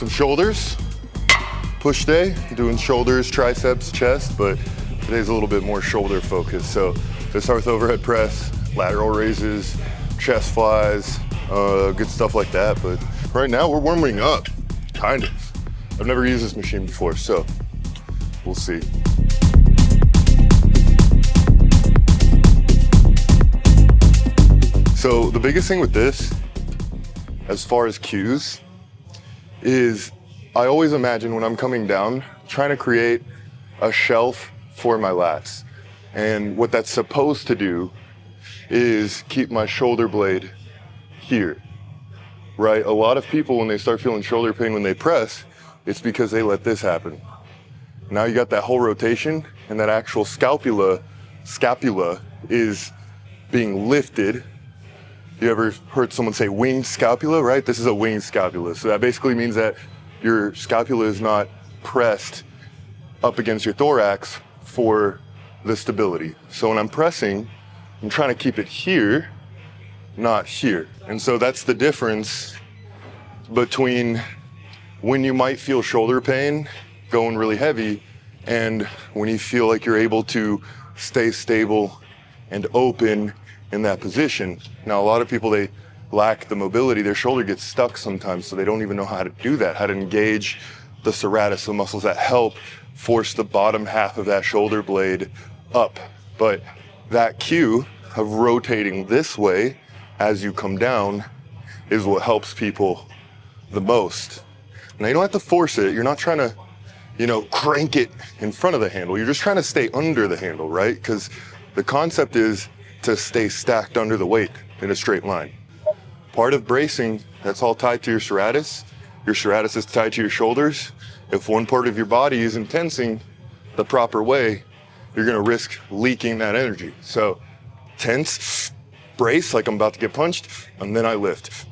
Some shoulders. Push day, doing shoulders, triceps, chest, but today's a little bit more shoulder focused. So let's start with overhead press, lateral raises, chest flies, good stuff like that. But right now we're warming up, kind of. I've never used this machine before, so we'll see. So the biggest thing with this, as far as cues, is I always imagine when I'm coming down, trying to create a shelf for my lats. And what that's supposed to do is keep my shoulder blade here, right? A lot of people, when they start feeling shoulder pain when they press, it's because they let this happen. Now you got that whole rotation, and that actual scapula is being lifted. You ever heard someone say winged scapula, right? This is a winged scapula. So that basically means that your scapula is not pressed up against your thorax for the stability. So when I'm pressing, I'm trying to keep it here, not here. And so that's the difference between when you might feel shoulder pain going really heavy and when you feel like you're able to stay stable and open in that position. Now, a lot of people, they lack the mobility. Their shoulder gets stuck sometimes, so they don't even know how to do that, how to engage the serratus, the muscles that help force the bottom half of that shoulder blade up. But that cue of rotating this way as you come down is what helps people the most. Now, you don't have to force it. You're not trying to, crank it in front of the handle. You're just trying to stay under the handle, right? Because the concept is to stay stacked under the weight in a straight line. Part of bracing, that's all tied to your serratus. Your serratus is tied to your shoulders. If one part of your body isn't tensing the proper way, you're gonna risk leaking that energy. So tense, brace like I'm about to get punched, and then I lift.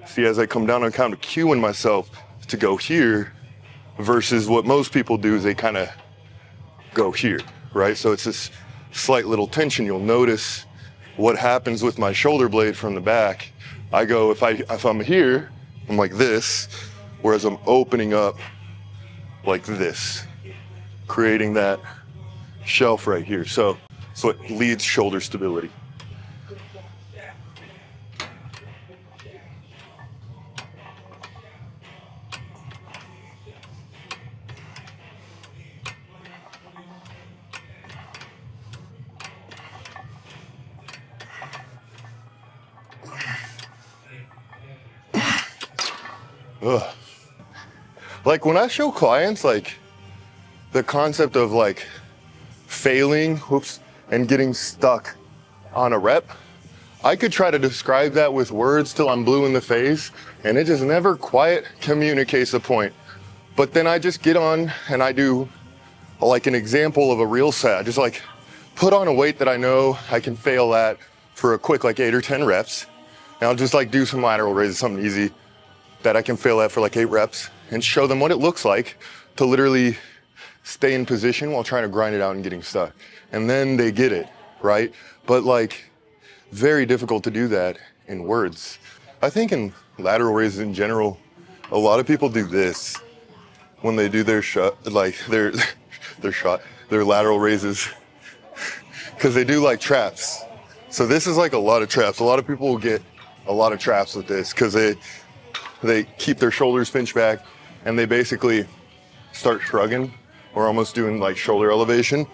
See, as I come down, I'm kind of cueing myself to go here versus what most people do is they kind of go here. Right? So it's this slight little tension. You'll notice what happens with my shoulder blade from the back. I go, if I'm here, I'm like this, whereas I'm opening up like this, creating that shelf right here. So it leads shoulder stability. Ugh. Like when I show clients like the concept of like failing, and getting stuck on a rep, I could try to describe that with words till I'm blue in the face, and it just never quite communicates the point. But then I just get on and I do like an example of a real set. I just like put on a weight that I know I can fail at for a quick like 8 or 10 reps. And I'll just like do some lateral raises, something easy that I can fail at for like 8 reps and show them what it looks like to literally stay in position while trying to grind it out and getting stuck. And then they get it, right? But like very difficult to do that in words. I think in lateral raises in general, a lot of people do this when they do their their lateral raises, because they do like traps. So this is like a lot of traps. A lot of people will get a lot of traps with this because they keep their shoulders pinched back and they basically start shrugging or almost doing like shoulder elevation.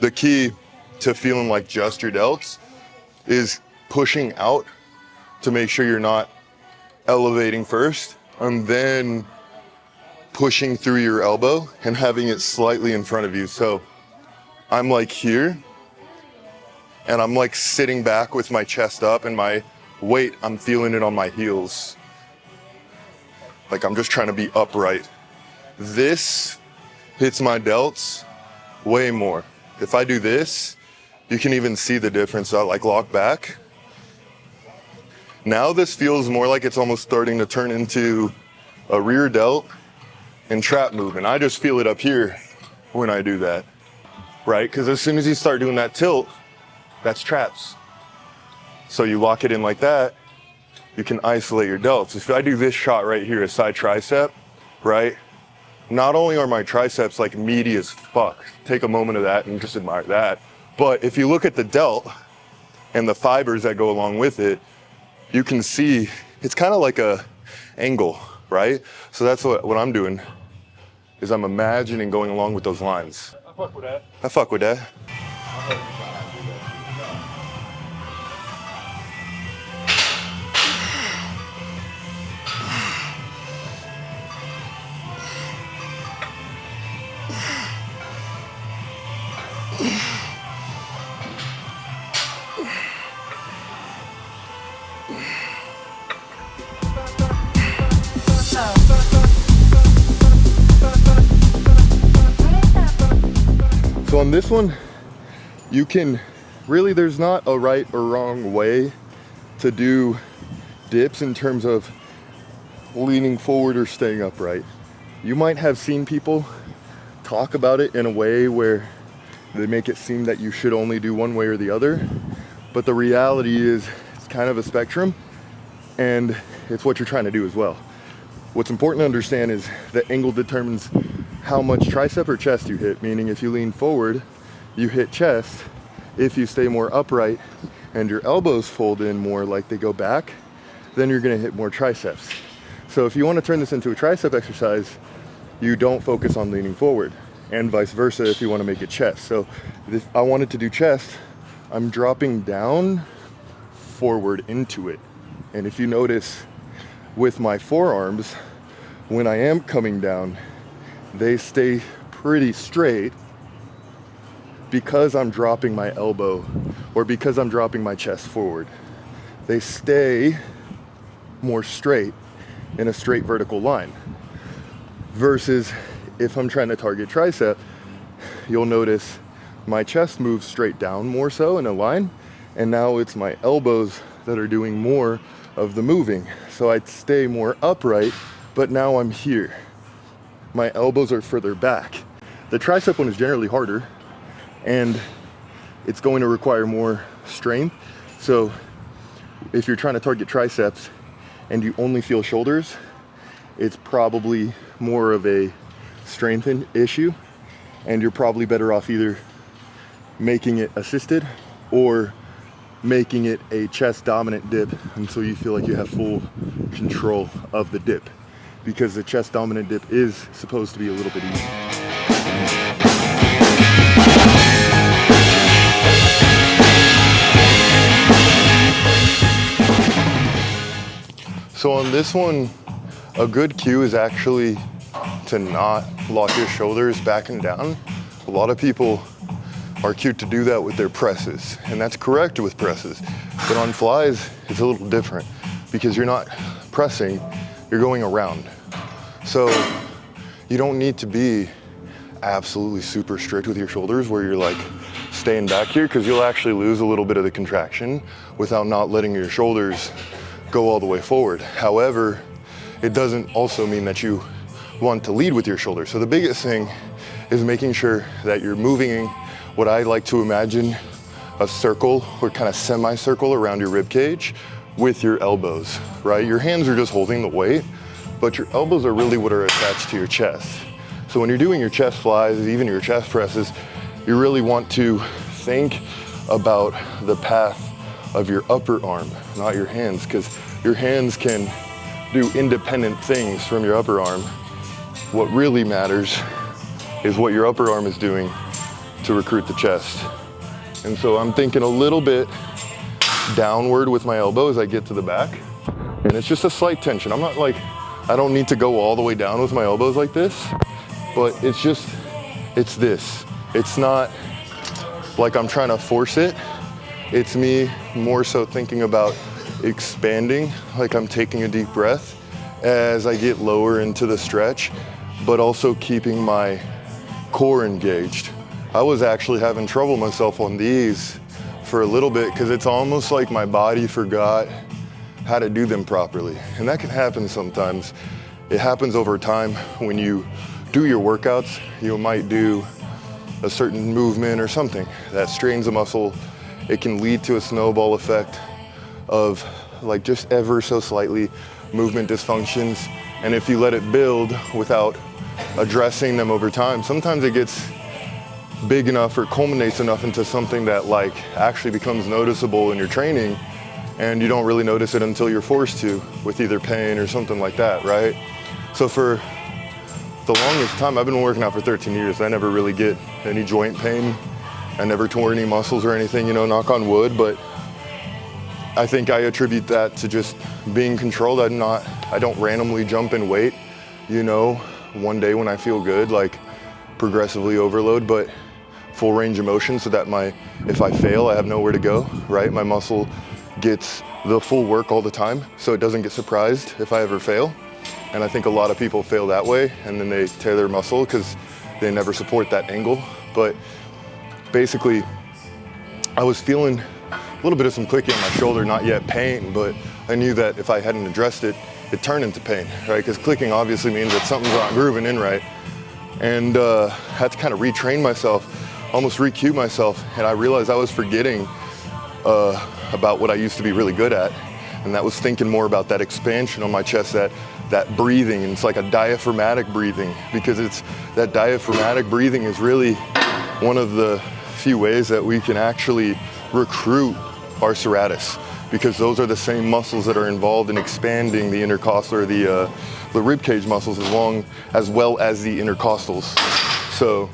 The key to feeling like just your delts is pushing out to make sure you're not elevating first and then pushing through your elbow and having it slightly in front of you. So I'm like here and I'm like sitting back with my chest up and my weight, I'm feeling it on my heels. Like I'm just trying to be upright. This hits my delts way more. If I do this, you can even see the difference. I like lock back. Now this feels more like it's almost starting to turn into a rear delt and trap movement. I just feel it up here when I do that, right? Because as soon as you start doing that tilt, that's traps. So you lock it in like that, you can isolate your delts. If I do this shot right here, a side tricep, right? Not only are my triceps like meaty as fuck, take a moment of that and just admire that, but if you look at the delt and the fibers that go along with it, you can see it's kind of like a angle, right? So that's what I'm doing, is I'm imagining going along with those lines. I fuck with that. I fuck with that. So on this one, you can really, there's not a right or wrong way to do dips in terms of leaning forward or staying upright. You might have seen people talk about it in a way where they make it seem that you should only do one way or the other, but the reality is it's kind of a spectrum, and it's what you're trying to do as well. What's important to understand is the angle determines how much tricep or chest you hit, meaning if you lean forward, you hit chest. If you stay more upright and your elbows fold in more like they go back, then you're gonna hit more triceps. So if you wanna turn this into a tricep exercise, you don't focus on leaning forward, and vice versa if you wanna make it chest. So if I wanted to do chest, I'm dropping down forward into it. And if you notice with my forearms, when I am coming down, they stay pretty straight because I'm dropping my elbow or because I'm dropping my chest forward. They stay more straight in a straight vertical line. Versus if I'm trying to target tricep, you'll notice my chest moves straight down more so in a line, and now it's my elbows that are doing more of the moving. So I'd stay more upright, but now I'm here. My elbows are further back. The tricep one is generally harder, and it's going to require more strength. So if you're trying to target triceps and you only feel shoulders, it's probably more of a strength issue, and you're probably better off either making it assisted or making it a chest dominant dip until you feel like you have full control of the dip, because the chest dominant dip is supposed to be a little bit easier. So on this one, a good cue is actually to not lock your shoulders back and down. A lot of people are cued to do that with their presses, and that's correct with presses. But on flies, it's a little different because you're not pressing, you're going around. So you don't need to be absolutely super strict with your shoulders where you're like staying back here, because you'll actually lose a little bit of the contraction without not letting your shoulders go all the way forward. However, it doesn't also mean that you want to lead with your shoulders. So the biggest thing is making sure that you're moving what I like to imagine a circle or kind of semicircle around your rib cage with your elbows, right? Your hands are just holding the weight, but your elbows are really what are attached to your chest. So when you're doing your chest flies, even your chest presses, you really want to think about the path of your upper arm, not your hands, because your hands can do independent things from your upper arm. What really matters is what your upper arm is doing to recruit the chest. And so I'm thinking a little bit downward with my elbow as I get to the back. And it's just a slight tension. I'm not like, I don't need to go all the way down with my elbows like this, but it's just, it's this. It's not like I'm trying to force it. It's me more so thinking about expanding, like I'm taking a deep breath as I get lower into the stretch, but also keeping my core engaged. I was actually having trouble myself on these for a little bit because it's almost like my body forgot how to do them properly. And that can happen sometimes. It happens over time. When you do your workouts, you might do a certain movement or something that strains a muscle. It can lead to a snowball effect of like just ever so slightly, movement dysfunctions. And if you let it build without addressing them over time, sometimes it gets big enough or culminates enough into something that like actually becomes noticeable in your training, and you don't really notice it until you're forced to, with either pain or something like that, right? So for the longest time, I've been working out for 13 years. I never really get any joint pain. I never tore any muscles or anything, you know, knock on wood, but I think I attribute that to just being controlled. I don't randomly jump in weight, you know, one day when I feel good, like progressively overload, but full range of motion so that if I fail, I have nowhere to go, right? My muscle gets the full work all the time, so it doesn't get surprised if I ever fail. And I think a lot of people fail that way, and then they tear their muscle because they never support that angle. But basically, I was feeling a little bit of some clicking on my shoulder, not yet pain, but I knew that if I hadn't addressed it, it turned into pain, right? Because clicking obviously means that something's not grooving in right. And had to kind of retrain myself, almost re-cue myself, and I realized I was forgetting about what I used to be really good at, and that was thinking more about that expansion on my chest, that breathing. And it's like a diaphragmatic breathing, because that diaphragmatic breathing is really one of the few ways that we can actually recruit our serratus, because those are the same muscles that are involved in expanding the intercostal or the rib cage muscles, as well as the intercostals. So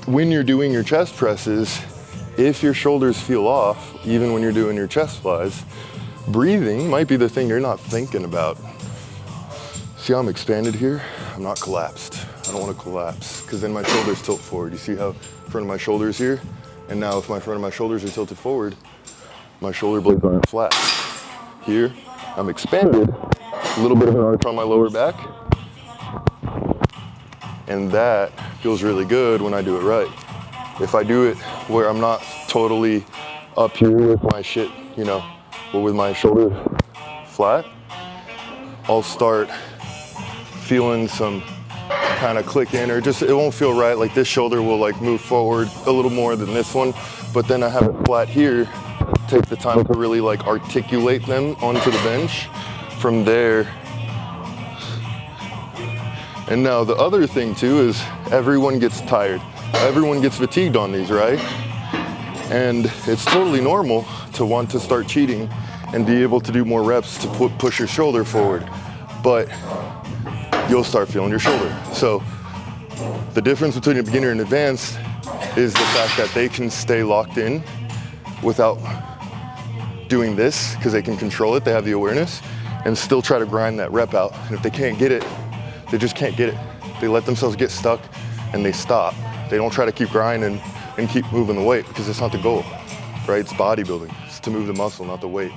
when you're doing your chest presses, if your shoulders feel off, even when you're doing your chest flies, breathing might be the thing you're not thinking about. See how I'm expanded here? I'm not collapsed. I don't want to collapse, because then my shoulders tilt forward. You see how front of my shoulders here? And now if my front of my shoulders are tilted forward, my shoulder blades aren't flat. Here, I'm expanded, a little bit of an arch on my lower back, and that feels really good when I do it right. If I do it where I'm not totally up here with my shit, you know, or with my shoulder flat, I'll start feeling some kind of click in, or just, it won't feel right. Like this shoulder will like move forward a little more than this one, but then I have it flat here. Take the time to really like articulate them onto the bench. From there, and now the other thing too is everyone gets tired. Everyone gets fatigued on these, right? And it's totally normal to want to start cheating and be able to do more reps to push your shoulder forward, but you'll start feeling your shoulder. So the difference between a beginner and advanced is the fact that they can stay locked in without doing this, because they can control it, they have the awareness, and still try to grind that rep out. And if they can't get it, they just can't get it. They let themselves get stuck and they stop. They don't try to keep grinding and keep moving the weight, because it's not the goal, right? It's bodybuilding. It's to move the muscle, not the weight.